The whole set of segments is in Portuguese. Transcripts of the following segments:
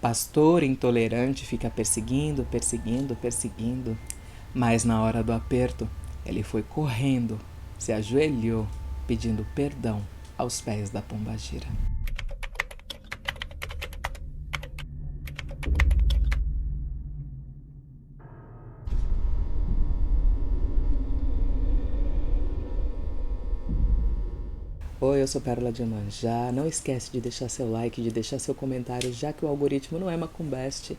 Pastor intolerante fica perseguindo, perseguindo, perseguindo. Mas na hora do aperto, ele foi correndo, se ajoelhou, pedindo perdão aos pés da pombagira. Oi, eu sou Pérola de Iemanjá. Não esquece de deixar seu like, de deixar seu comentário, já que o algoritmo não é macumbeste.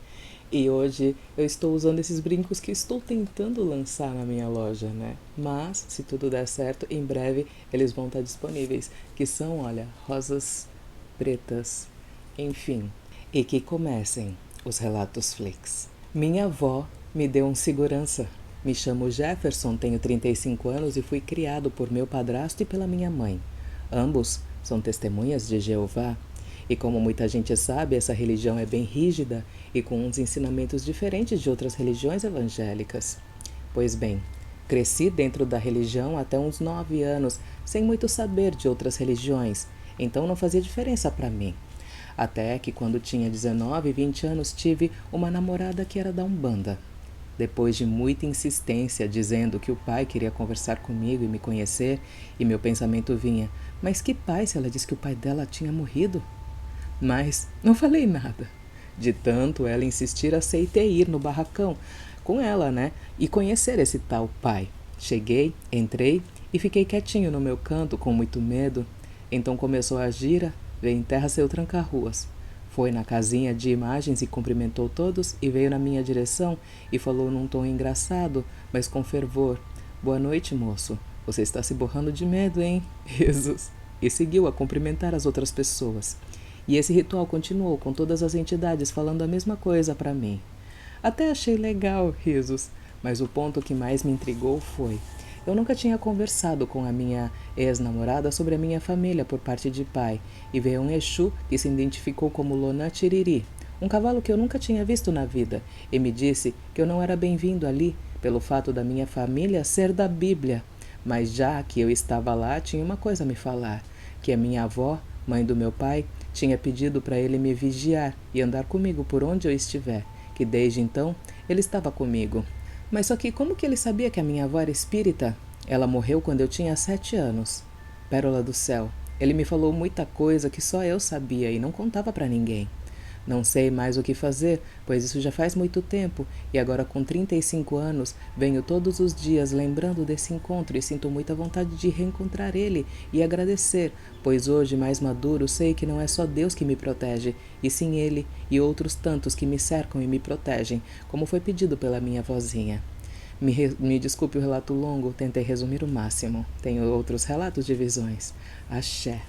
E hoje eu estou usando esses brincos que estou tentando lançar na minha loja, né? Mas, se tudo der certo, em breve eles vão estar disponíveis. Que são, olha, rosas pretas, enfim. E que comecem os relatos Flix. Minha avó me deu um segurança. Me chamo Jefferson, tenho 35 anos e fui criado por meu padrasto e pela minha mãe. Ambos são testemunhas de Jeová, e como muita gente sabe, essa religião é bem rígida e com uns ensinamentos diferentes de outras religiões evangélicas. Pois bem, cresci dentro da religião até uns 9 anos, sem muito saber de outras religiões, então não fazia diferença para mim. Até que quando tinha 19, 20 anos, tive uma namorada que era da Umbanda. Depois de muita insistência, dizendo que o pai queria conversar comigo e me conhecer, e meu pensamento vinha, mas que pai se ela disse que o pai dela tinha morrido? Mas não falei nada. De tanto ela insistir, aceitei ir no barracão com ela, né? E conhecer esse tal pai. Cheguei, entrei e fiquei quietinho no meu canto com muito medo. Então começou a gira, veio em terra seu tranca-ruas. Foi na casinha de imagens e cumprimentou todos e veio na minha direção e falou num tom engraçado, mas com fervor. Boa noite, moço. Você está se borrando de medo, hein? Risos. E seguiu a cumprimentar as outras pessoas. E esse ritual continuou com todas as entidades falando a mesma coisa para mim. Até achei legal, risos. Mas o ponto que mais me intrigou foi... Eu nunca tinha conversado com a minha ex-namorada sobre a minha família por parte de pai, e veio um Exu que se identificou como Lona Tiriri, um cavalo que eu nunca tinha visto na vida, e me disse que eu não era bem-vindo ali pelo fato da minha família ser da Bíblia. Mas já que eu estava lá, tinha uma coisa a me falar, que a minha avó, mãe do meu pai, tinha pedido para ele me vigiar e andar comigo por onde eu estiver, que desde então ele estava comigo. Mas só que como que ele sabia que a minha avó era espírita? Ela morreu quando eu tinha 7 anos. Pérola do céu, ele me falou muita coisa que só eu sabia e não contava para ninguém. Não sei mais o que fazer, pois isso já faz muito tempo, e agora com 35 anos, venho todos os dias lembrando desse encontro e sinto muita vontade de reencontrar ele e agradecer, pois hoje, mais maduro, sei que não é só Deus que me protege, e sim ele e outros tantos que me cercam e me protegem, como foi pedido pela minha vozinha. Me desculpe o relato longo, tentei resumir o máximo. Tenho outros relatos de visões. Axé.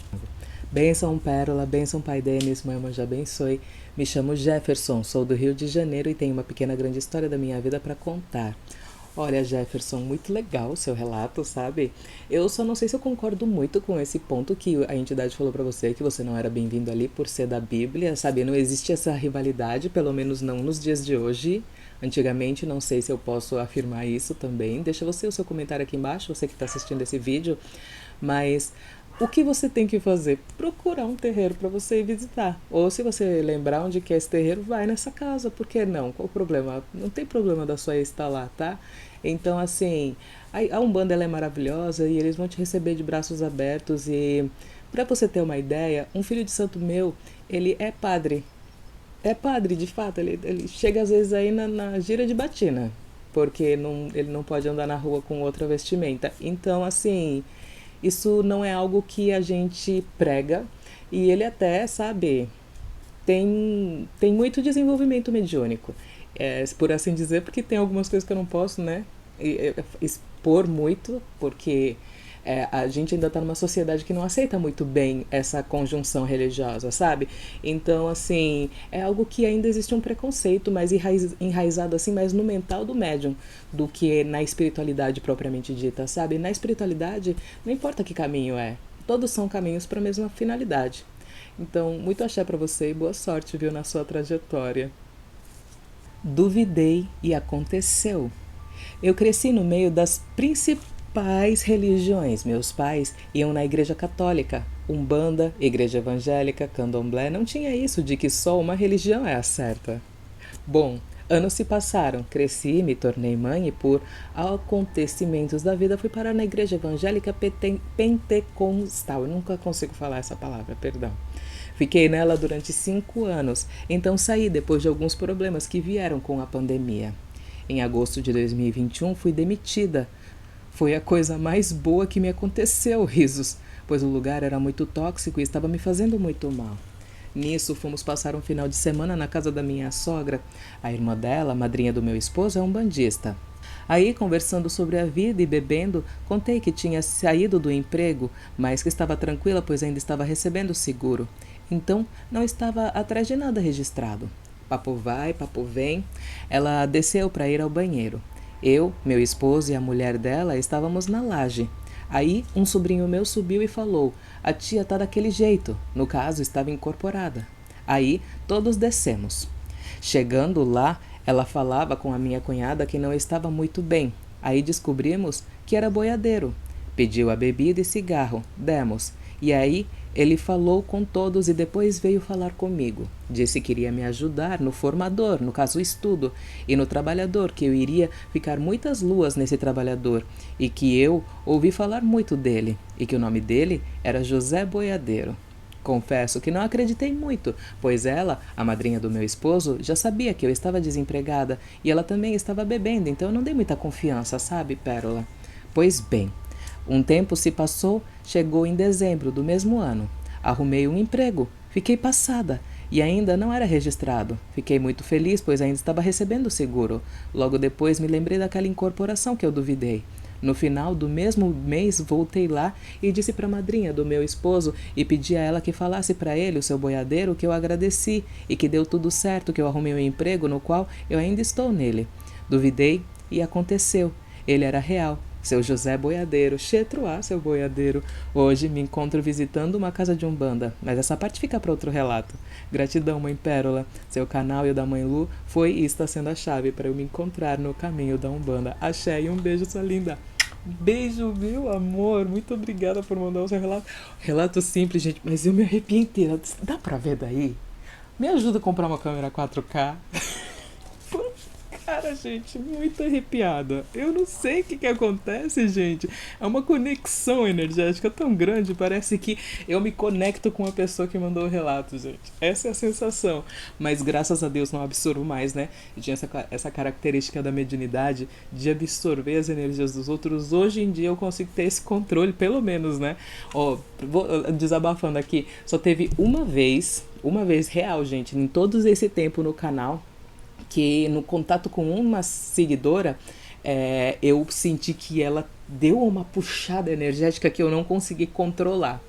Bênção Pérola, bênção Pai Denis, Mãe Iemanjá abençoe. Me chamo Jefferson, sou do Rio de Janeiro e tenho uma pequena grande história da minha vida para contar. Olha, Jefferson, muito legal o seu relato, sabe? Eu só não sei se eu concordo muito com esse ponto que a entidade falou pra você, que você não era bem-vindo ali por ser da Bíblia, sabe? Não existe essa rivalidade, pelo menos não nos dias de hoje. Antigamente, não sei se eu posso afirmar isso também. Deixa você o seu comentário aqui embaixo, você que está assistindo esse vídeo. Mas o que você tem que fazer? Procurar um terreiro para você ir visitar. Ou se você lembrar onde que é esse terreiro, vai nessa casa. Por que não? Qual o problema? Não tem problema da sua ex estar lá, tá? Então, assim, a Umbanda ela é maravilhosa e eles vão te receber de braços abertos. E para você ter uma ideia, um filho de santo meu, ele é padre. É padre, de fato. Ele chega às vezes aí na gira de batina. Porque ele não pode andar na rua com outra vestimenta. Então, assim... Isso não é algo que a gente prega e ele até, sabe, tem muito desenvolvimento mediúnico, por assim dizer, porque tem algumas coisas que eu não posso, né, expor muito, porque a gente ainda está numa sociedade que não aceita muito bem essa conjunção religiosa, sabe? Então, assim, é algo que ainda existe um preconceito mais enraizado, assim, mais no mental do médium do que na espiritualidade propriamente dita, sabe? Na espiritualidade, não importa que caminho é, todos são caminhos para a mesma finalidade. Então, muito axé para você e boa sorte, viu, na sua trajetória. Duvidei e aconteceu. Eu cresci no meio das principais religiões. Meus pais iam na igreja católica, Umbanda, igreja evangélica, candomblé, não tinha isso de que só uma religião é a certa. Bom, anos se passaram, cresci, me tornei mãe e por acontecimentos da vida fui parar na igreja evangélica pentecostal. Eu nunca consigo falar essa palavra, perdão. Fiquei nela durante 5 anos, então saí depois de alguns problemas que vieram com a pandemia. Em agosto de 2021 fui demitida. Foi a coisa mais boa que me aconteceu, risos, pois o lugar era muito tóxico e estava me fazendo muito mal. Nisso, fomos passar um final de semana na casa da minha sogra. A irmã dela, a madrinha do meu esposo, é um bandista. Aí, conversando sobre a vida e bebendo, contei que tinha saído do emprego, mas que estava tranquila, pois ainda estava recebendo o seguro. Então, não estava atrás de nada registrado. Papo vai, papo vem. Ela desceu para ir ao banheiro. Eu, meu esposo e a mulher dela estávamos na laje. Aí, um sobrinho meu subiu e falou: a tia tá daquele jeito. No caso, estava incorporada. Aí, todos descemos. Chegando lá, ela falava com a minha cunhada que não estava muito bem. Aí descobrimos que era boiadeiro. Pediu a bebida e cigarro. Demos. E aí ele falou com todos e depois veio falar comigo. Disse que iria me ajudar no formador, no caso o estudo, e no trabalhador, que eu iria ficar muitas luas nesse trabalhador, e que eu ouvi falar muito dele, e que o nome dele era José Boiadeiro. Confesso que não acreditei muito, pois ela, a madrinha do meu esposo, já sabia que eu estava desempregada e ela também estava bebendo, então eu não dei muita confiança, sabe, Pérola? Pois bem, um tempo se passou, chegou em dezembro do mesmo ano. Arrumei um emprego, fiquei passada e ainda não era registrado. Fiquei muito feliz, pois ainda estava recebendo o seguro. Logo depois me lembrei daquela incorporação que eu duvidei. No final do mesmo mês voltei lá e disse para a madrinha do meu esposo e pedi a ela que falasse para ele, o seu boiadeiro, que eu agradeci e que deu tudo certo, que eu arrumei um emprego no qual eu ainda estou nele. Duvidei e aconteceu. Ele era real. Seu José Boiadeiro, Chetruá, seu boiadeiro. Hoje me encontro visitando uma casa de umbanda, mas essa parte fica para outro relato. Gratidão, Mãe Pérola. Seu canal e o da Mãe Lu foi e está sendo a chave para eu me encontrar no caminho da umbanda. Axé e um beijo, sua linda. Beijo, meu amor. Muito obrigada por mandar o seu relato. Relato simples, gente, mas eu me arrepiei inteira. Dá pra ver daí? Me ajuda a comprar uma câmera 4K. Cara, gente, muito arrepiada. Eu não sei o que acontece, gente. É uma conexão energética tão grande. Parece que eu me conecto com a pessoa que mandou o relato, gente. Essa é a sensação. Mas graças a Deus não absorvo mais, né? Eu tinha essa característica da mediunidade de absorver as energias dos outros. Hoje em dia eu consigo ter esse controle, pelo menos, né? Ó, vou desabafando aqui. Só teve uma vez real, gente, em todo esse tempo no canal, que no contato com uma seguidora, eu senti que ela deu uma puxada energética que eu não consegui controlar,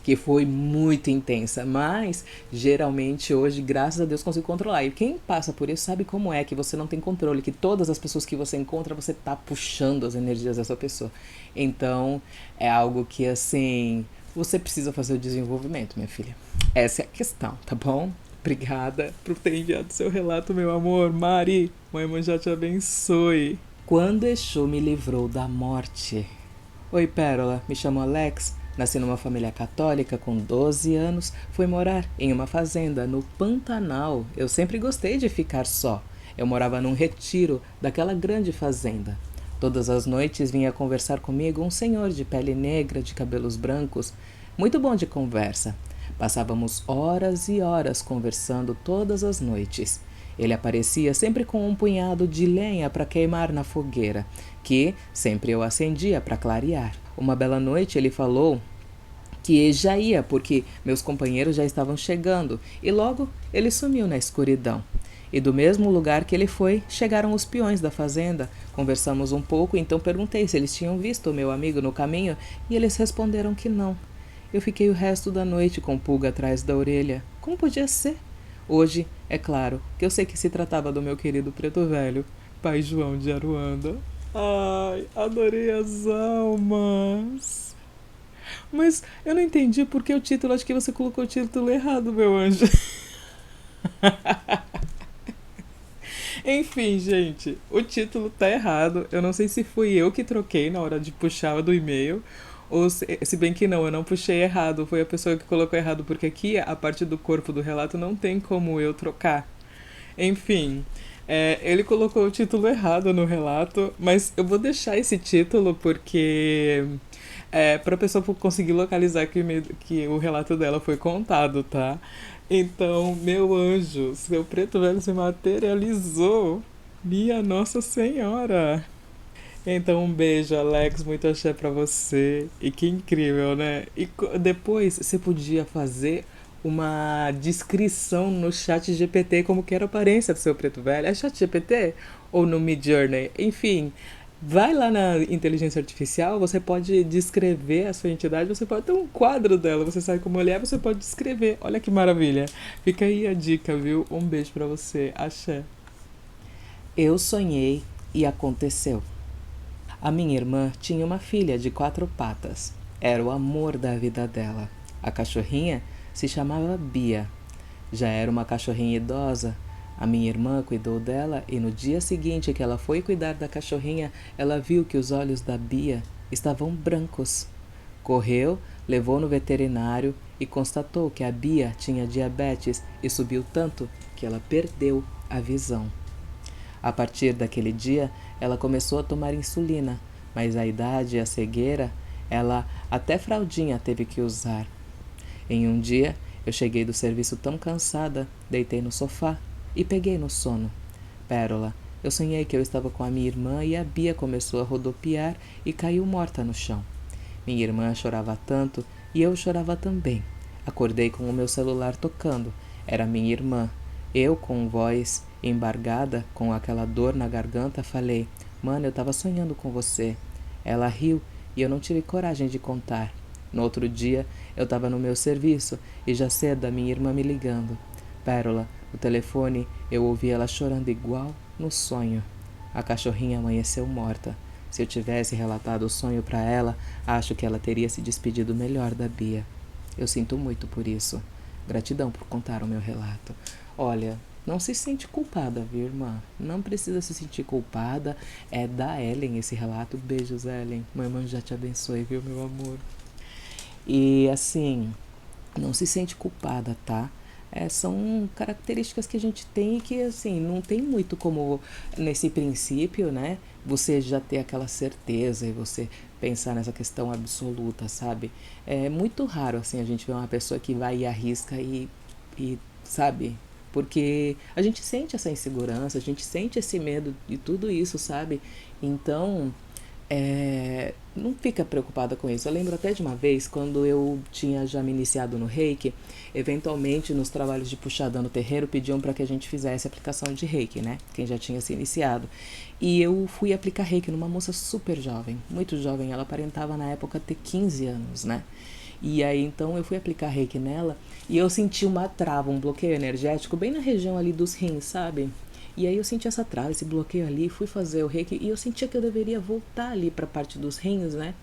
que foi muito intensa, mas geralmente hoje, graças a Deus, consigo controlar. E quem passa por isso sabe como é, que você não tem controle, que todas as pessoas que você encontra, você tá puxando as energias dessa pessoa. Então, é algo que, assim, você precisa fazer o desenvolvimento, minha filha. Essa é a questão, tá bom? Obrigada por ter enviado seu relato, meu amor. Mari, Mãe já te abençoe. Quando Exu me livrou da morte. Oi, Pérola, me chamo Alex. Nasci numa família católica com 12 anos. Fui morar em uma fazenda no Pantanal. Eu sempre gostei de ficar só. Eu morava num retiro daquela grande fazenda. Todas as noites vinha conversar comigo um senhor de pele negra, de cabelos brancos. Muito bom de conversa. Passávamos horas e horas conversando todas as noites. Ele aparecia sempre com um punhado de lenha para queimar na fogueira, que sempre eu acendia para clarear. Uma bela noite ele falou que já ia, porque meus companheiros já estavam chegando, e logo ele sumiu na escuridão. E do mesmo lugar que ele foi, chegaram os peões da fazenda. Conversamos um pouco, então perguntei se eles tinham visto o meu amigo no caminho, e eles responderam que não. Eu fiquei o resto da noite com pulga atrás da orelha. Como podia ser? Hoje, é claro, que eu sei que se tratava do meu querido Preto Velho, Pai João de Aruanda. Ai, adorei as almas. Mas eu não entendi porque o título, acho que você colocou o título errado, meu anjo. Enfim, gente, o título tá errado. Eu não sei se fui eu que troquei na hora de puxar do e-mail Ou se bem que não, eu não puxei errado, foi a pessoa que colocou errado, porque aqui a parte do corpo do relato não tem como eu trocar. Enfim, ele colocou o título errado no relato, mas eu vou deixar esse título porque para a pessoa conseguir localizar que o relato dela foi contado, tá? Então, meu anjo, seu preto velho se materializou. Minha Nossa Senhora! Então, um beijo, Alex. Muito axé pra você. E que incrível, né? E depois você podia fazer uma descrição no chat GPT como que era a aparência do seu preto velho. É chat GPT? Ou no Midjourney? Enfim, vai lá na inteligência artificial, você pode descrever a sua entidade, você pode ter um quadro dela, você sabe como ele é, você pode descrever. Olha que maravilha. Fica aí a dica, viu? Um beijo pra você. Axé. Eu sonhei e aconteceu. A minha irmã tinha uma filha de 4 patas. Era o amor da vida dela. A cachorrinha se chamava Bia. Já era uma cachorrinha idosa. A minha irmã cuidou dela e no dia seguinte que ela foi cuidar da cachorrinha, ela viu que os olhos da Bia estavam brancos. Correu, levou no veterinário e constatou que a Bia tinha diabetes e subiu tanto que ela perdeu a visão. A partir daquele dia, ela começou a tomar insulina, mas a idade e a cegueira, ela até fraldinha teve que usar. Em um dia, eu cheguei do serviço tão cansada, deitei no sofá e peguei no sono. Pérola, eu sonhei que eu estava com a minha irmã e a Bia começou a rodopiar e caiu morta no chão. Minha irmã chorava tanto e eu chorava também. Acordei com o meu celular tocando. Era minha irmã. Eu, com voz embargada, com aquela dor na garganta, falei: Mano, eu tava sonhando com você. Ela riu e eu não tive coragem de contar. No outro dia, eu tava no meu serviço e já cedo a minha irmã me ligando. Pérola, no telefone, eu ouvi ela chorando igual no sonho. A cachorrinha amanheceu morta. Se eu tivesse relatado o sonho para ela, acho que ela teria se despedido melhor da Bia. Eu sinto muito por isso. Gratidão por contar o meu relato. Olha, não se sente culpada, viu, irmã? Não precisa se sentir culpada. É da Ellen esse relato. Beijos, Ellen. Mamãe já te abençoe, viu, meu amor? E assim, não se sente culpada, tá? São características que a gente tem que, assim, não tem muito como, nesse princípio, né? Você já ter aquela certeza e você pensar nessa questão absoluta, sabe? É muito raro, assim, a gente ver uma pessoa que vai e arrisca sabe? Porque a gente sente essa insegurança, a gente sente esse medo de tudo isso, sabe? Então, não fica preocupada com isso. Eu lembro até de uma vez, quando eu tinha já me iniciado no reiki, eventualmente nos trabalhos de puxada no terreiro pediam para que a gente fizesse aplicação de reiki, né? Quem já tinha se iniciado. E eu fui aplicar reiki numa moça super jovem, muito jovem. Ela aparentava na época ter 15 anos, né? E aí então eu fui aplicar reiki nela e eu senti uma trava, um bloqueio energético bem na região ali dos rins, sabe? E aí eu senti essa trava, esse bloqueio ali, fui fazer o reiki e eu sentia que eu deveria voltar ali para a parte dos rins, né?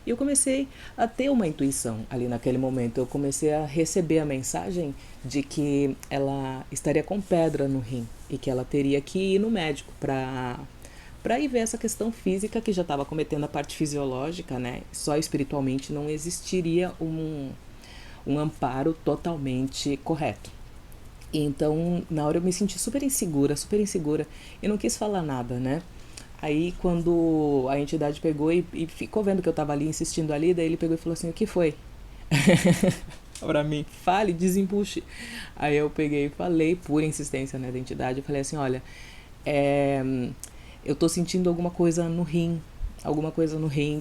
E eu comecei a ter uma intuição ali naquele momento. Eu comecei a receber a mensagem de que ela estaria com pedra no rim e que ela teria que ir no médico para ir ver essa questão física que já estava cometendo a parte fisiológica, né? Só espiritualmente não existiria um amparo totalmente correto. E então, na hora eu me senti super insegura, e não quis falar nada, né? Aí, quando a entidade pegou e ficou vendo que eu tava ali, insistindo ali, daí ele pegou e falou assim, o que foi? Pra mim, fale, desembuche. Aí eu peguei e falei, por insistência, né, da entidade, eu falei assim, olha, é, eu tô sentindo alguma coisa no rim,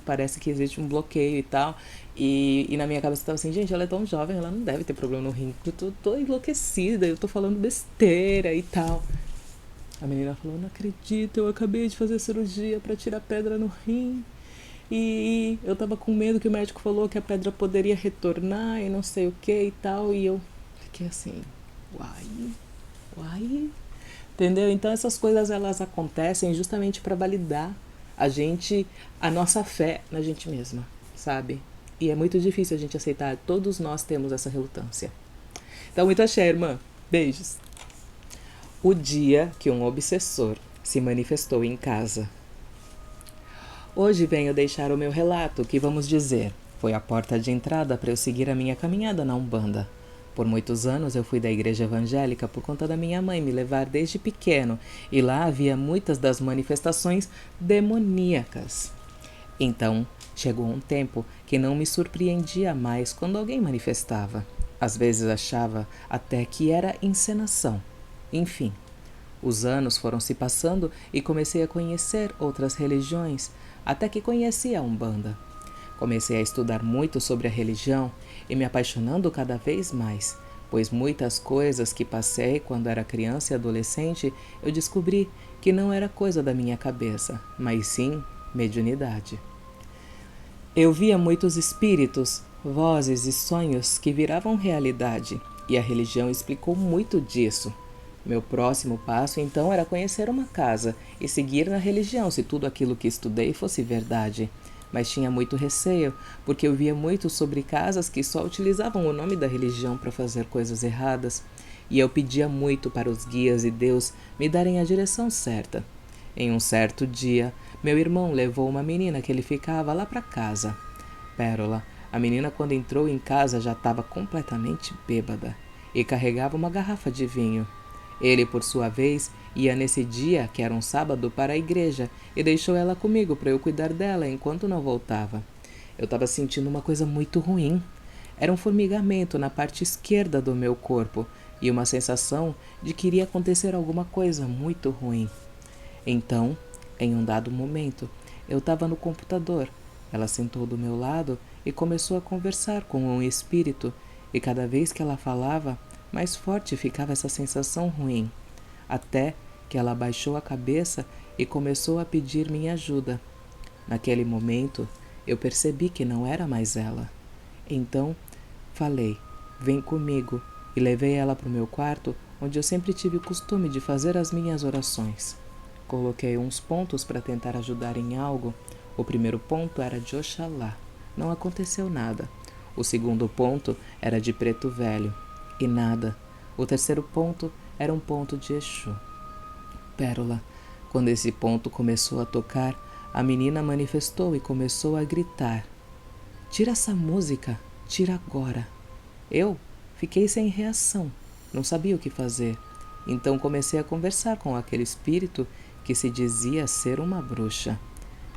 parece que existe um bloqueio e tal. E na minha cabeça tava assim, gente, ela é tão jovem, ela não deve ter problema no rim. Eu tô enlouquecida, eu tô falando besteira e tal. A menina falou, não acredito, eu acabei de fazer cirurgia pra tirar pedra no rim. E eu tava com medo que o médico falou que a pedra poderia retornar e não sei o que e tal. E eu fiquei assim, uai. Entendeu? Então essas coisas elas acontecem justamente para validar a nossa fé na gente mesma, sabe? E é muito difícil a gente aceitar, todos nós temos essa relutância. Então, muito axé, irmã. Beijos. O dia que um obsessor se manifestou em casa. Hoje venho deixar o meu relato, que vamos dizer, Foi a porta de entrada para eu seguir a minha caminhada na Umbanda. Por muitos anos eu fui da igreja evangélica por conta da minha mãe me levar desde pequeno, e lá havia muitas das manifestações demoníacas. Então, chegou um tempo que não me surpreendia mais quando alguém manifestava. Às vezes achava até que era encenação. Enfim, os anos foram se passando e comecei a conhecer outras religiões, até que conheci a Umbanda. Comecei a estudar muito sobre a religião e me apaixonando cada vez mais, pois muitas coisas que passei quando era criança e adolescente eu descobri que não era coisa da minha cabeça, mas sim mediunidade. Eu via muitos espíritos, vozes e sonhos que viravam realidade, e a religião explicou muito disso. Meu próximo passo então era conhecer uma casa e seguir na religião se tudo aquilo que estudei fosse verdade. Mas tinha muito receio, porque eu via muito sobre casas que só utilizavam o nome da religião para fazer coisas erradas, e eu pedia muito para os guias e Deus me darem a direção certa. Em um certo dia, meu irmão levou uma menina que ele ficava lá para casa. Pérola, a menina quando entrou em casa já estava completamente bêbada e carregava uma garrafa de vinho. Ele, por sua vez, ia nesse dia, que era um sábado, para a igreja e deixou ela comigo para eu cuidar dela enquanto não voltava. Eu estava sentindo uma coisa muito ruim. Era um formigamento na parte esquerda do meu corpo e uma sensação de que iria acontecer alguma coisa muito ruim. Então, em um dado momento, eu estava no computador. Ela sentou do meu lado e começou a conversar com um espírito, e cada vez que ela falava, mais forte ficava essa sensação ruim, até que ela abaixou a cabeça e começou a pedir minha ajuda. Naquele momento, eu percebi que não era mais ela. Então, falei, vem comigo, e levei ela para o meu quarto, onde eu sempre tive o costume de fazer as minhas orações. Coloquei uns pontos para tentar ajudar em algo. O primeiro ponto era de Oxalá. Não aconteceu nada. O segundo ponto era de Preto Velho. E nada. O terceiro ponto era um ponto de Exu. Pérola, quando esse ponto começou a tocar, a menina manifestou e começou a gritar. Tira essa música, tira agora. Eu fiquei sem reação, não sabia o que fazer. Então comecei a conversar com aquele espírito que se dizia ser uma bruxa.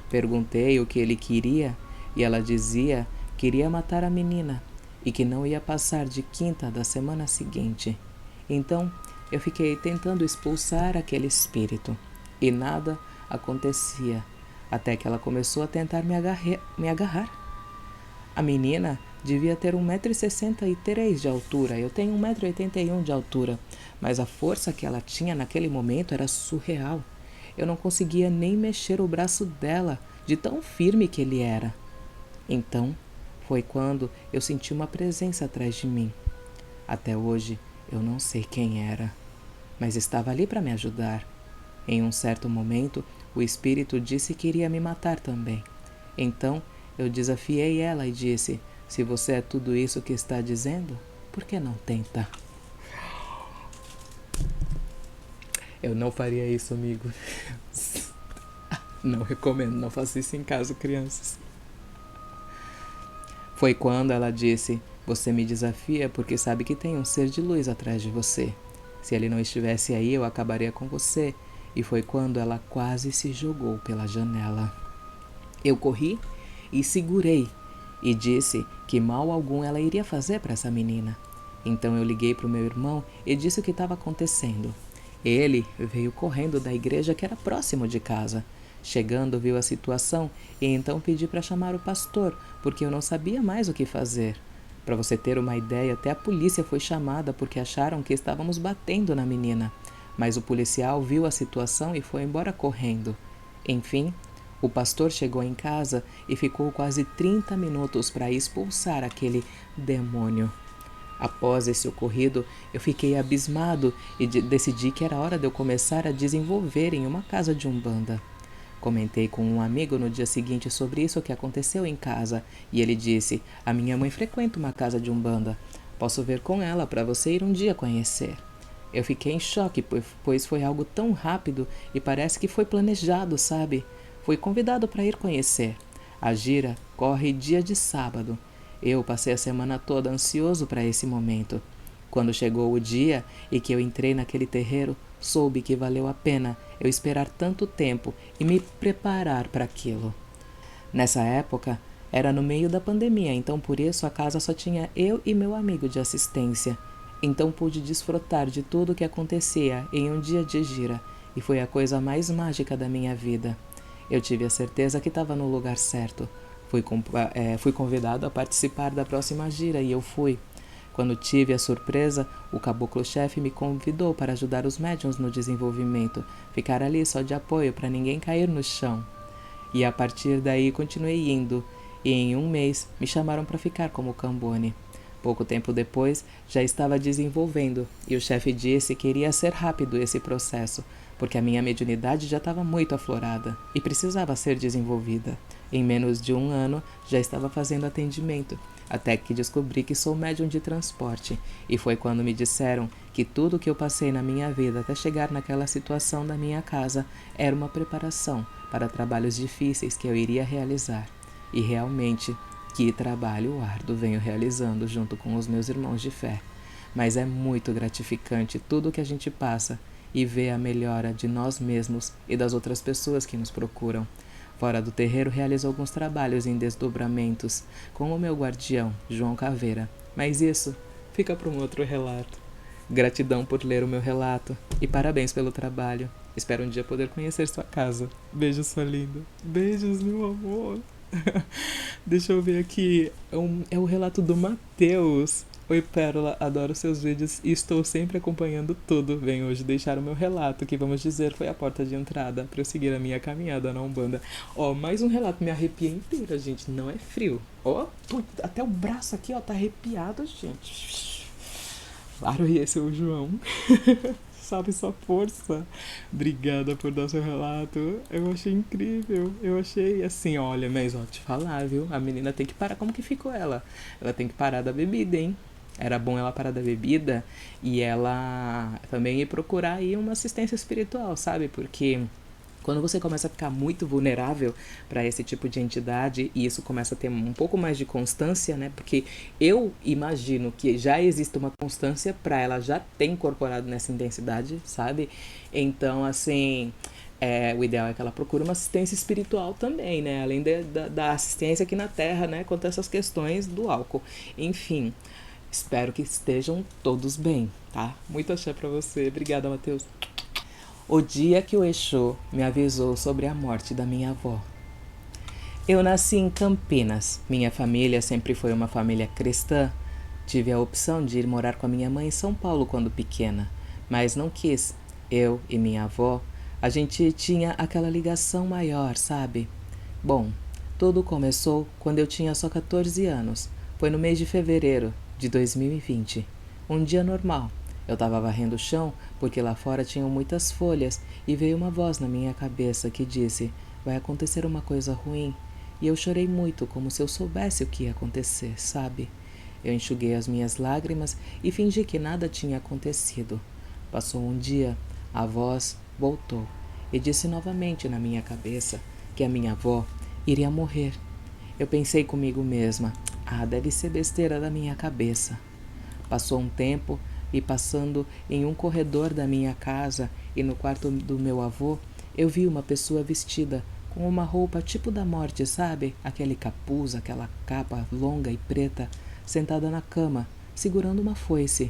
Perguntei o que ele queria e ela dizia que iria matar a menina e que não ia passar de quinta da semana seguinte. Então eu fiquei tentando expulsar aquele espírito e nada acontecia, até que ela começou a tentar me agarrar. A menina devia ter 1,63 m de altura, eu tenho 1,81 m de altura, mas a força que ela tinha naquele momento era surreal. Eu não conseguia nem mexer o braço dela, de tão firme que ele era. Então, foi quando eu senti uma presença atrás de mim. Até hoje, eu não sei quem era, mas estava ali para me ajudar. Em um certo momento, o espírito disse que iria me matar também. Então, eu desafiei ela e disse, se você é tudo isso que está dizendo, por que não tenta? Eu não faria isso, amigo. Não recomendo, não faça isso em casa, crianças. Foi quando ela disse, você me desafia porque sabe que tem um ser de luz atrás de você. Se ele não estivesse aí, eu acabaria com você. E foi quando ela quase se jogou pela janela. Eu corri e segurei e disse que mal algum ela iria fazer para essa menina. Então eu liguei para o meu irmão e disse o que estava acontecendo. Ele veio correndo da igreja que era próximo de casa. Chegando, viu a situação e então pedi para chamar o pastor, porque eu não sabia mais o que fazer. Para você ter uma ideia, até a polícia foi chamada porque acharam que estávamos batendo na menina. Mas o policial viu a situação e foi embora correndo. Enfim, o pastor chegou em casa e ficou quase 30 minutos para expulsar aquele demônio. Após esse ocorrido, eu fiquei abismado e decidi que era hora de eu começar a desenvolver em uma casa de Umbanda. Comentei com um amigo no dia seguinte sobre isso que aconteceu em casa e ele disse, a minha mãe frequenta uma casa de Umbanda, posso ver com ela para você ir um dia conhecer. Eu fiquei em choque, pois foi algo tão rápido e parece que foi planejado, sabe? Fui convidado para ir conhecer. A gira corre dia de sábado. Eu passei a semana toda ansioso para esse momento. Quando chegou o dia e que eu entrei naquele terreiro, soube que valeu a pena eu esperar tanto tempo e me preparar para aquilo. Nessa época, era no meio da pandemia, então por isso a casa só tinha eu e meu amigo de assistência. Então pude desfrutar de tudo o que acontecia em um dia de gira, e foi a coisa mais mágica da minha vida. Eu tive a certeza que estava no lugar certo. Fui convidado a participar da próxima gira e eu fui. Quando tive a surpresa, o caboclo-chefe me convidou para ajudar os médiuns no desenvolvimento, ficar ali só de apoio para ninguém cair no chão. E a partir daí continuei indo, e em um mês me chamaram para ficar como Cambone. Pouco tempo depois, já estava desenvolvendo, e o chefe disse que iria ser rápido esse processo, porque a minha mediunidade já estava muito aflorada e precisava ser desenvolvida. Em menos de um ano, já estava fazendo atendimento, até que descobri que sou médium de transporte, e foi quando me disseram que tudo o que eu passei na minha vida até chegar naquela situação da minha casa era uma preparação para trabalhos difíceis que eu iria realizar. E realmente, que trabalho árduo venho realizando junto com os meus irmãos de fé. Mas é muito gratificante tudo o que a gente passa e ver a melhora de nós mesmos e das outras pessoas que nos procuram. Fora do terreiro, realizo alguns trabalhos em desdobramentos com o meu guardião, João Caveira. Mas isso fica para um outro relato. Gratidão por ler o meu relato e parabéns pelo trabalho. Espero um dia poder conhecer sua casa. Beijos, sua linda. Beijos, meu amor. Deixa eu ver aqui. É o relato do Matheus. Oi, Pérola, adoro seus vídeos e estou sempre acompanhando tudo. Venho hoje deixar o meu relato, que vamos dizer foi a porta de entrada para eu seguir a minha caminhada na Umbanda. Ó, mais um relato, me arrepia inteira, gente, não é frio. Ó, até o braço aqui, ó, tá arrepiado, gente. Claro, e esse é o João. Sabe sua força. Obrigada por dar seu relato. Eu achei incrível. Eu achei assim, olha, mas ó, te falar, viu? A menina tem que parar. Como que ficou ela? Ela tem que parar da bebida, hein? Era bom ela parar da bebida e ela também ir procurar aí uma assistência espiritual, sabe? Porque quando você começa a ficar muito vulnerável para esse tipo de entidade e isso começa a ter um pouco mais de constância, né? Porque eu imagino que já existe uma constância para ela já ter incorporado nessa intensidade, sabe? Então, assim, o ideal é que ela procure uma assistência espiritual também, né? Além da assistência aqui na Terra, né? Quanto a essas questões do álcool. Enfim, espero que estejam todos bem, tá? Muito axé pra você. Obrigada, Matheus. O dia que o Exu me avisou sobre a morte da minha avó. Eu nasci em Campinas. Minha família sempre foi uma família cristã. Tive a opção de ir morar com a minha mãe em São Paulo quando pequena, mas não quis. Eu e minha avó, a gente tinha aquela ligação maior, sabe? Bom, tudo começou quando eu tinha só 14 anos. Foi no mês de fevereiro de 2020. Um dia normal. Eu estava varrendo o chão porque lá fora tinham muitas folhas e veio uma voz na minha cabeça que disse: vai acontecer uma coisa ruim. E eu chorei muito, como se eu soubesse o que ia acontecer, sabe? Eu enxuguei as minhas lágrimas e fingi que nada tinha acontecido. Passou um dia, a voz voltou e disse novamente na minha cabeça que a minha avó iria morrer. Eu pensei comigo mesma: ah, deve ser besteira da minha cabeça. Passou um tempo e passando em um corredor da minha casa e no quarto do meu avô, eu vi uma pessoa vestida com uma roupa tipo da morte, sabe? Aquele capuz, aquela capa longa e preta, sentada na cama, segurando uma foice.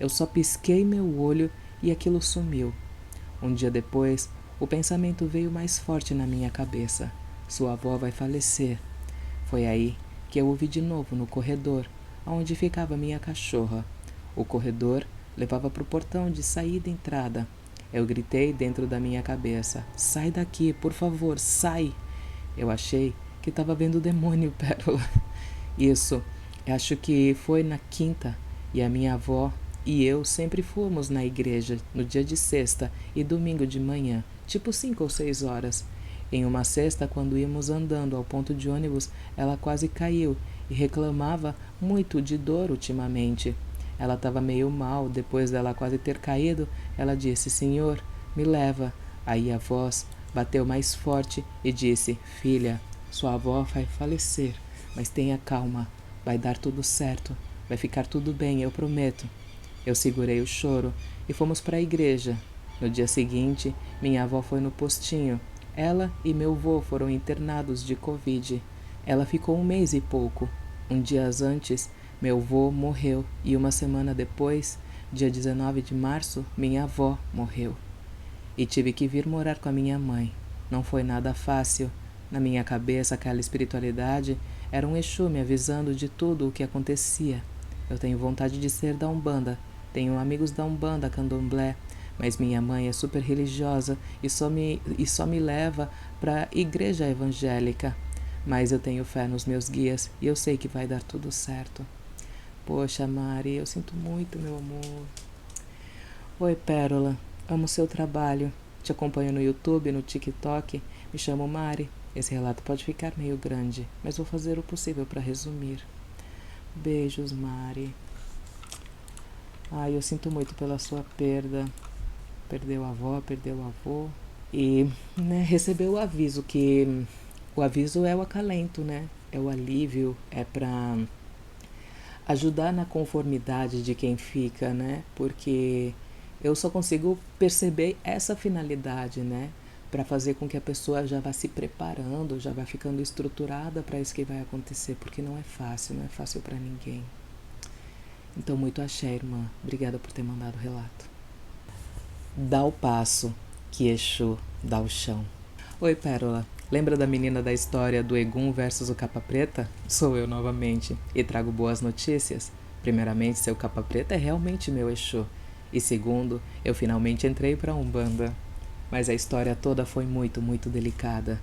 Eu só pisquei meu olho e aquilo sumiu. Um dia depois, o pensamento veio mais forte na minha cabeça. Sua avó vai falecer. Foi aí que eu ouvi de novo no corredor, onde ficava minha cachorra. O corredor levava para o portão de saída e entrada. Eu gritei dentro da minha cabeça: sai daqui, por favor, sai! Eu achei que estava vendo o demônio, Pérola. Isso, acho que foi na quinta, e a minha avó e eu sempre fomos na igreja no dia de sexta e domingo de manhã, tipo 5 ou 6 horas. Em uma sexta, quando íamos andando ao ponto de ônibus, ela quase caiu e reclamava muito de dor ultimamente. Ela estava meio mal, depois dela quase ter caído, ela disse: Senhor, me leva. Aí a voz bateu mais forte e disse: Filha, sua avó vai falecer, mas tenha calma, vai dar tudo certo, vai ficar tudo bem, eu prometo. Eu segurei o choro e fomos para a igreja. No dia seguinte, minha avó foi no postinho. Ela e meu vô foram internados de Covid. Ela ficou 1 mês e pouco. Um dia antes, meu vô morreu e uma semana depois, dia 19 de março, minha avó morreu. E tive que vir morar com a minha mãe. Não foi nada fácil. Na minha cabeça, aquela espiritualidade era um Exu me avisando de tudo o que acontecia. Eu tenho vontade de ser da Umbanda. Tenho amigos da Umbanda, Candomblé, mas minha mãe é super religiosa e só me leva para a igreja evangélica. Mas eu tenho fé nos meus guias e eu sei que vai dar tudo certo. Poxa, Mari, eu sinto muito, meu amor. Oi, Pérola. Amo seu trabalho. Te acompanho no YouTube, no TikTok. Me chamo Mari. Esse relato pode ficar meio grande, mas vou fazer o possível para resumir. Beijos, Mari. Ai, eu sinto muito pela sua perda. Perdeu a avó, perdeu o avô. E, recebeu o aviso, que o aviso é o acalento, né? É o alívio, é pra ajudar na conformidade de quem fica, né? Porque eu só consigo perceber essa finalidade, né? Para fazer com que a pessoa já vá se preparando, já vá ficando estruturada para isso que vai acontecer, porque não é fácil para ninguém. Então, muito axé, irmã. Obrigada por ter mandado o relato. Dá o passo, que Exu dá o chão. Oi, Pérola. Lembra da menina da história do Egum versus o Capa Preta? Sou eu novamente e trago boas notícias. Primeiramente, seu Capa Preta é realmente meu Exu. E segundo, eu finalmente entrei para a Umbanda. Mas a história toda foi muito, muito delicada.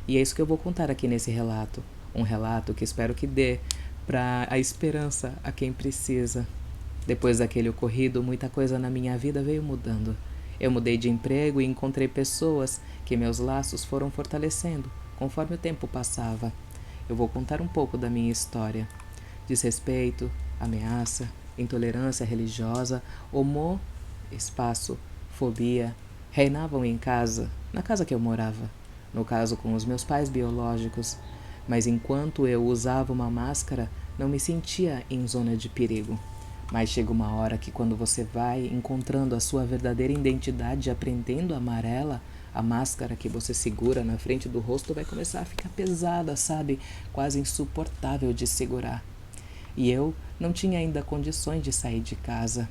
E é isso que eu vou contar aqui nesse relato. Um relato que espero que dê para a esperança a quem precisa. Depois daquele ocorrido, muita coisa na minha vida veio mudando. Eu mudei de emprego e encontrei pessoas que meus laços foram fortalecendo conforme o tempo passava. Eu vou contar um pouco da minha história. Desrespeito, ameaça, intolerância religiosa, fobia, reinavam em casa, na casa que eu morava, no caso com os meus pais biológicos. Mas enquanto eu usava uma máscara, não me sentia em zona de perigo. Mas chega uma hora que quando você vai encontrando a sua verdadeira identidade e aprendendo a amar ela, a máscara que você segura na frente do rosto vai começar a ficar pesada, sabe? Quase insuportável de segurar. E eu não tinha ainda condições de sair de casa.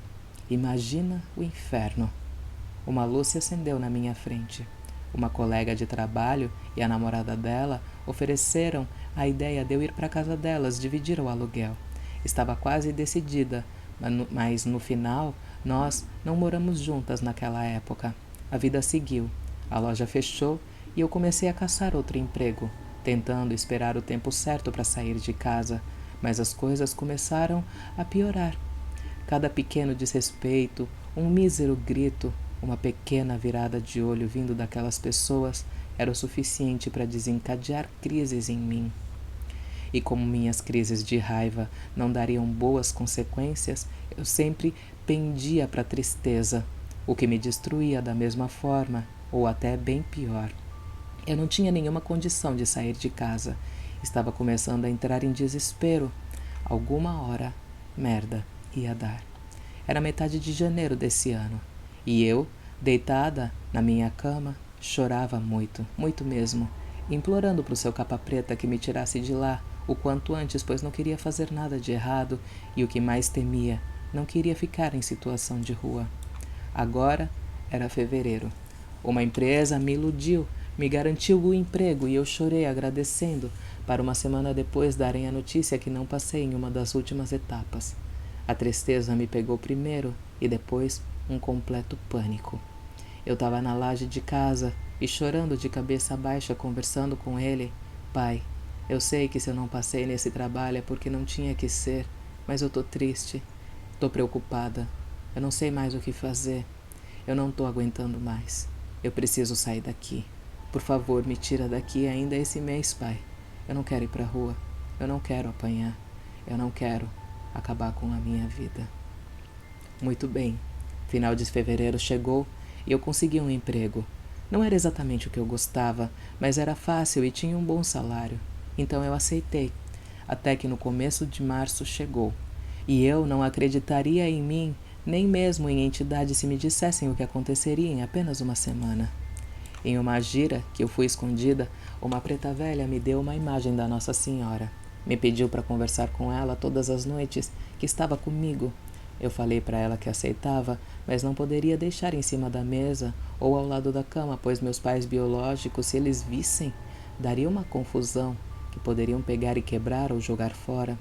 Imagina o inferno. Uma luz se acendeu na minha frente. Uma colega de trabalho e a namorada dela ofereceram a ideia de eu ir para a casa delas dividir o aluguel. Estava quase decidida, mas no final nós não moramos juntas naquela época. A vida seguiu, a loja fechou e eu comecei a caçar outro emprego, tentando esperar o tempo certo para sair de casa, mas as coisas começaram a piorar. Cada pequeno desrespeito, um mísero grito, uma pequena virada de olho vindo daquelas pessoas era o suficiente para desencadear crises em mim. E como minhas crises de raiva não dariam boas consequências, eu sempre pendia para a tristeza, o que me destruía da mesma forma, ou até bem pior. Eu não tinha nenhuma condição de sair de casa. Estava começando a entrar em desespero. Alguma hora, merda ia dar. Era metade de janeiro desse ano. E eu, deitada na minha cama, chorava muito, muito mesmo, implorando para o seu Capa Preta que me tirasse de lá o quanto antes, pois não queria fazer nada de errado e o que mais temia, não queria ficar em situação de rua. Agora era fevereiro. Uma empresa me iludiu, me garantiu o emprego e eu chorei agradecendo, para uma semana depois darem a notícia que não passei em uma das últimas etapas. A tristeza me pegou primeiro e depois um completo pânico. Eu estava na laje de casa e chorando de cabeça baixa conversando com ele. Pai, eu sei que se eu não passei nesse trabalho é porque não tinha que ser, mas eu tô triste, tô preocupada, eu não sei mais o que fazer, eu não tô aguentando mais, eu preciso sair daqui. Por favor, me tira daqui ainda esse mês, pai. Eu não quero ir pra rua, eu não quero apanhar, eu não quero acabar com a minha vida. Muito bem, final de fevereiro chegou e eu consegui um emprego. Não era exatamente o que eu gostava, mas era fácil e tinha um bom salário. Então eu aceitei, até que no começo de março chegou. E eu não acreditaria em mim, nem mesmo em entidades se me dissessem o que aconteceria em apenas uma semana. Em uma gira que eu fui escondida, uma preta velha me deu uma imagem da Nossa Senhora. Me pediu para conversar com ela todas as noites, que estava comigo. Eu falei para ela que aceitava, mas não poderia deixar em cima da mesa ou ao lado da cama, pois meus pais biológicos, se eles vissem, daria uma confusão, que poderiam pegar e quebrar ou jogar fora.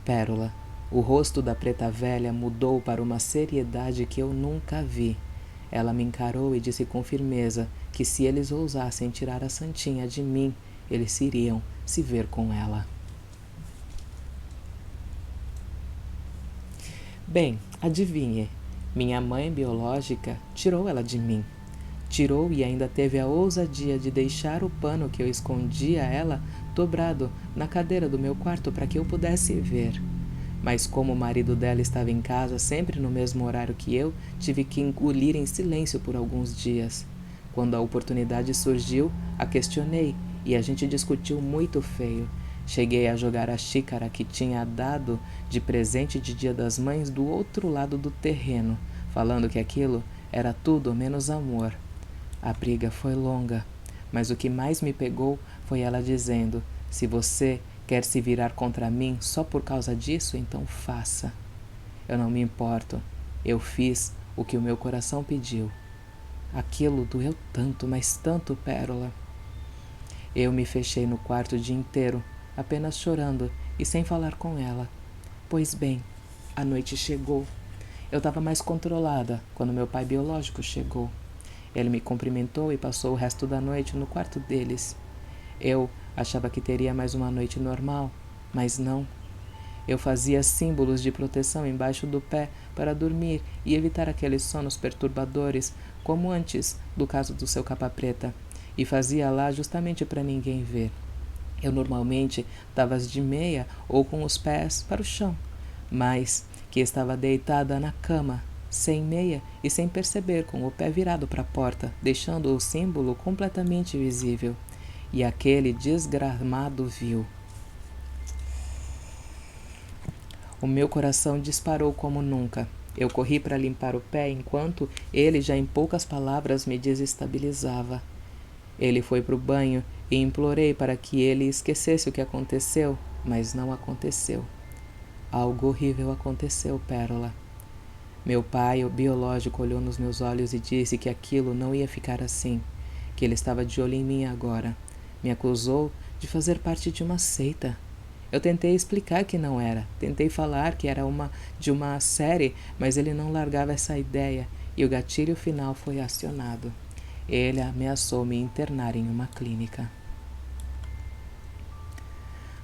Pérola, o rosto da preta velha mudou para uma seriedade que eu nunca vi. Ela me encarou e disse com firmeza que se eles ousassem tirar a santinha de mim, eles iriam se ver com ela. Bem, adivinhe, minha mãe biológica tirou ela de mim. Tirou e ainda teve a ousadia de deixar o pano que eu escondia ela dobrado na cadeira do meu quarto para que eu pudesse ver. Mas como o marido dela estava em casa sempre no mesmo horário que eu, tive que engolir em silêncio por alguns dias. Quando a oportunidade surgiu, a questionei e a gente discutiu muito feio. Cheguei a jogar a xícara que tinha dado de presente de Dia das Mães do outro lado do terreno, falando que aquilo era tudo menos amor. A briga foi longa, mas o que mais me pegou foi ela dizendo: se você quer se virar contra mim só por causa disso, então faça. Eu não me importo. Eu fiz o que o meu coração pediu. Aquilo doeu tanto, mas tanto, Pérola. Eu me fechei no quarto o dia inteiro, apenas chorando e sem falar com ela. Pois bem, a noite chegou. Eu estava mais controlada quando meu pai biológico chegou. Ele me cumprimentou e passou o resto da noite no quarto deles. Eu achava que teria mais uma noite normal, mas não. Eu fazia símbolos de proteção embaixo do pé para dormir e evitar aqueles sonos perturbadores, como antes do caso do seu capa preta, e fazia lá justamente para ninguém ver. Eu normalmente estava de meia ou com os pés para o chão, mas que estava deitada na cama, sem meia e sem perceber, com o pé virado para a porta, deixando o símbolo completamente visível. E aquele desgramado viu. O meu coração disparou como nunca. Eu corri para limpar o pé enquanto ele já em poucas palavras me desestabilizava. Ele foi para o banho e implorei para que ele esquecesse o que aconteceu, mas não aconteceu. Algo horrível aconteceu, Pérola. Meu pai, o biológico, olhou nos meus olhos e disse que aquilo não ia ficar assim, que ele estava de olho em mim agora. Me acusou de fazer parte de uma seita. Eu tentei explicar que não era, tentei falar que era de uma série, mas ele não largava essa ideia e o gatilho final foi acionado. Ele ameaçou me internar em uma clínica.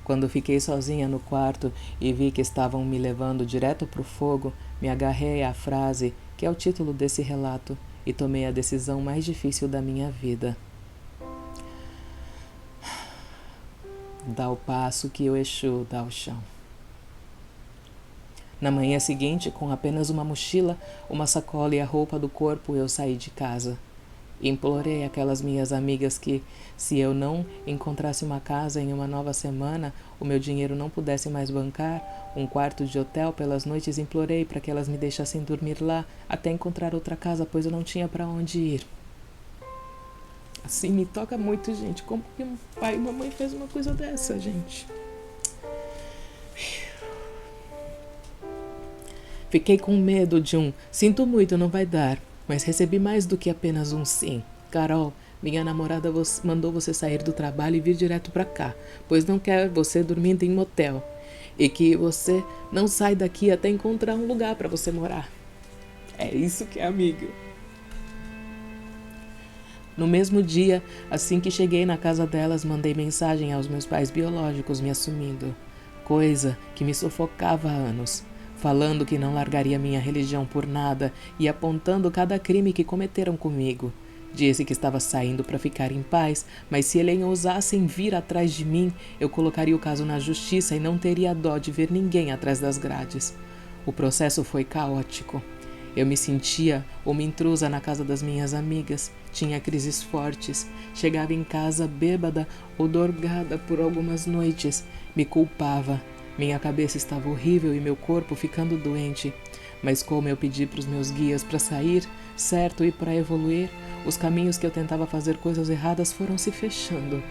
Quando fiquei sozinha no quarto e vi que estavam me levando direto para o fogo, me agarrei à frase que é o título desse relato e tomei a decisão mais difícil da minha vida. Dá o passo que o Exu dá o chão. Na manhã seguinte, com apenas uma mochila, uma sacola e a roupa do corpo, eu saí de casa. Implorei àquelas minhas amigas que, se eu não encontrasse uma casa em uma nova semana, o meu dinheiro não pudesse mais bancar um quarto de hotel pelas noites, implorei para que elas me deixassem dormir lá até encontrar outra casa, pois eu não tinha para onde ir. Assim, me toca muito, gente. Como que um pai e uma mãe faz uma coisa dessa, gente? Fiquei com medo de sinto muito, não vai dar, mas recebi mais do que apenas um sim. Carol, minha namorada mandou você sair do trabalho e vir direto pra cá, pois não quer você dormindo em motel. E que você não sai daqui até encontrar um lugar pra você morar. É isso que é amiga. No mesmo dia, assim que cheguei na casa delas, mandei mensagem aos meus pais biológicos me assumindo, coisa que me sufocava há anos, falando que não largaria minha religião por nada e apontando cada crime que cometeram comigo. Disse que estava saindo para ficar em paz, mas se eles ousassem vir atrás de mim, eu colocaria o caso na justiça e não teria dó de ver ninguém atrás das grades. O processo foi caótico. Eu me sentia uma intrusa na casa das minhas amigas, tinha crises fortes, chegava em casa bêbada ou dorgada por algumas noites, me culpava. Minha cabeça estava horrível e meu corpo ficando doente. Mas como eu pedi para os meus guias para sair, certo, e para evoluir, os caminhos que eu tentava fazer coisas erradas foram se fechando,